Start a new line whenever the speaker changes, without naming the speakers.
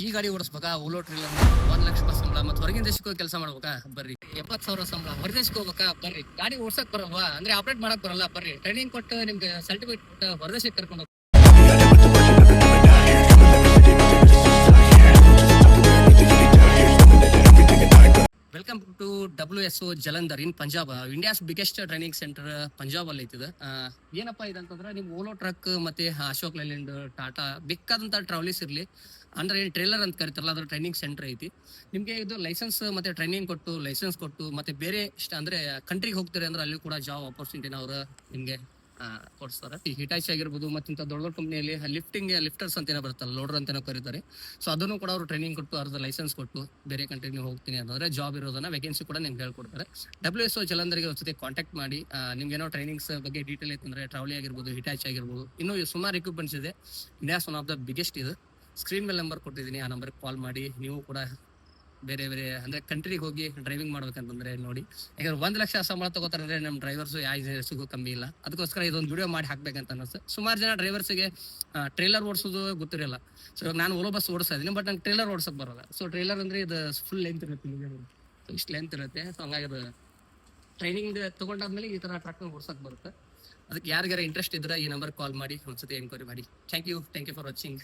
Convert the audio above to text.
ಈ ಗಾಡಿ ಓಡಿಸ್ಬೇಕಾ ಓಲೋ ಟ್ರಿಲ್ಲರ್ 1 ಲಕ್ಷ ಸಂಬಳ ಮತ್ತೆ ಹೊರಗಿನ ದೇಶಕ್ಕೆ ಹೋಗಿ ಕೆಲಸ ಮಾಡ್ಬೇಕಾ ಬರ್ರಿ. 70,000 ಸಂಬಳ ಹೊರ ದೇಶಕ್ಕೆ ಹೋಗ್ಬೇಕಾ ಬರ್ರಿ. ಗಾಡಿ ಓಡ್ಸಕ್ ಬರಲ್ವಾ ಅಂದ್ರೆ ಆಪರೇಟ್ ಮಾಡಕ್ ಬರಲ್ಲ ಬರ್ರಿ. ಟ್ರೈನಿಂಗ್ ಕೊಟ್ಟು ನಿಮ್ಗೆ ಸರ್ಟಿಫಿಕೇಟ್ ಕೊಟ್ಟು ಹೊರ ದೇಶಕ್ಕೆ ಕರ್ಕೊಂಡು welcome to WSO Jalandhar in Punjab. India's biggest training centre Punjab ಅಲ್ಲಿ ಐತಿದೆ. ಏನಪ್ಪಾ ಇದಂತಂದ್ರೆ ನಿಮ್ ಓಲೋ ಟ್ರಕ್ ಮತ್ತೆ ಅಶೋಕ್ ಲೈಲ್ಯಾಂಡ್ ಟಾಟಾ ಬೇಕಾದಂತ ಟ್ರಾವೆಲಿಸ್ ಇರ್ಲಿ ಅಂದ್ರೆ ಟ್ರೇಲರ್ ಅಂತ ಕರಿತಾರಲ್ಲ ಅದ್ರ ಟ್ರೈನಿಂಗ್ ಸೆಂಟರ್ ಐತಿ. ನಿಮ್ಗೆ ಇದು ಲೈಸೆನ್ಸ್ ಮತ್ತೆ ಟ್ರೈನಿಂಗ್ ಕೊಟ್ಟು ಲೈಸೆನ್ಸ್ ಕೊಟ್ಟು ಮತ್ತೆ ಬೇರೆ ಅಂದ್ರೆ ಕಂಟ್ರಿಗೆ ಹೋಗ್ತೀರಿ ಅಂದ್ರೆ ಅಲ್ಲಿ ಕೂಡ ಜಾಬ್ ಆಪರ್ಚುನಿಟಿನ ಅವ್ರು ನಿಮ್ಗೆ ಕೊಡ್ತಾರೆ. ಈ ಹಿಟಾಚಿ ಆಗಿರ್ಬೋದು ಮತ್ತೆ ದೊಡ್ಡ ದೊಡ್ಡ ಕಂಪ್ನಿಯಲ್ಲಿ ಲಿಫ್ಟರ್ಸ್ ಅಂತೇನೋ ಬರುತ್ತಲ್ಲ, ಲೋಡರ್ ಅಂತೇನೋ ಕರೀತಾರೆ. ಸೊ ಅದನ್ನು ಕೂಡ ಅವರು ಟ್ರೈನಿಂಗ್ ಕೊಟ್ಟು ಅರ್ಧ ಲೈಸೆನ್ಸ್ ಕೊಟ್ಟು ಬೇರೆ ಕಂಟ್ರಿಗೆ ಹೋಗ್ತೀನಿ ಅಂತಂದ್ರೆ ಜಾಬ್ ಇರೋದನ್ನ ವೇಕೆನ್ಸಿ ಕೂಡ ನಿಮ್ಗೆ ಹೇಳ್ಕೊಡ್ತಾರೆ. WSO ಜಲಂಧರ್ಗೆ ಒಂದ್ಸತಿ ಕಾಂಟ್ಯಾಕ್ಟ್ ಮಾಡಿ. ನಿಮ್ಗೆ ಏನೋ ಟ್ರೈನಿಂಗ್ಸ್ ಬಗ್ಗೆ ಡೀಟೇಲ್ ಐತಂದ್ರೆ ಟ್ರಾವಲಿ ಆಗಿರ್ಬೋದು, ಹಿಟಾಚಿ ಆಗಿರ್ಬೋದು, ಇನ್ನೂ ಸುಮಾರು ಎಕ್ವಿಪ್ಮೆಂಟ್ಸ್ ಇದೆ. India's one of the biggest ಇದು. ಸ್ಕ್ರೀನ್ ಮೇಲೆ ನಂಬರ್ ಕೊಟ್ಟಿದ್ದೀನಿ, ಆ ನಂಬರ್ಗೆ ಕಾಲ್ ಮಾಡಿ ನೀವು ಕೂಡ ಬೇರೆ ಬೇರೆ ಅಂದ್ರೆ ಕಂಟ್ರಿಗೆ ಹೋಗಿ ಡ್ರೈವಿಂಗ್ ಮಾಡ್ಬೇಕಂತಂದ್ರೆ ನೋಡಿ. ಯಾಕಂದ್ರೆ 1 ಲಕ್ಷ ಸಂಬಳ ತಗೋತಾರೆ ನಮ್ಮ ಡ್ರೈವರ್ಸ್ ಯಾವ ಇಂಜಿನಿಯರ್ಸ್ಗೂ ಕಮ್ಮಿ ಇಲ್ಲ. ಅದಕ್ಕೋಸ್ಕರ ಇದೊಂದು ವಿಡಿಯೋ ಮಾಡಿ ಹಾಕ್ಬೇಕಂತ ಅನ್ನಿಸ್ತು. ಸುಮಾರು ಜನ ಡ್ರೈವರ್ಸ್ಗೆ ಟ್ರೇಲರ್ ಓಡಿಸೋದು ಗೊತ್ತಿರಲ್ಲ. ಸೊ ಇವಾಗ ನಾನು ಓಲೋ ಬಸ್ ಓಡಿಸ್ತಾ ಇದ್ದೀನಿ, ಬಟ್ ನಂಗೆ ಟ್ರೇಲರ್ ಓಡಿಸಕ್ ಬರಲ್ಲ. ಸೊ ಟ್ರೇಲರ್ ಅಂದ್ರೆ ಇದು ಫುಲ್ ಲೆಂತ್ ಇರುತ್ತೆ, ಇಷ್ಟು ಲೆಂತ್ ಇರುತ್ತೆ. ಸೊ ಹಂಗಾಗಿ ಅದು ಟ್ರೈನಿಂಗ್ ತಗೊಂಡಾದ್ಮೇಲೆ ಈ ತರ ಟ್ರಕ್ ಓಡಿಸಕ್ ಬರುತ್ತೆ. ಅದಕ್ಕೆ ಯಾರಿಗಾರ ಇಂಟ್ರೆಸ್ಟ್ ಇದ್ರೆ ಈ ನಂಬರ್ ಕಾಲ್ ಮಾಡಿ ಒಂದ್ಸತಿ ಎನ್ಕ್ವೈರಿ ಮಾಡಿ. Thank you for watching.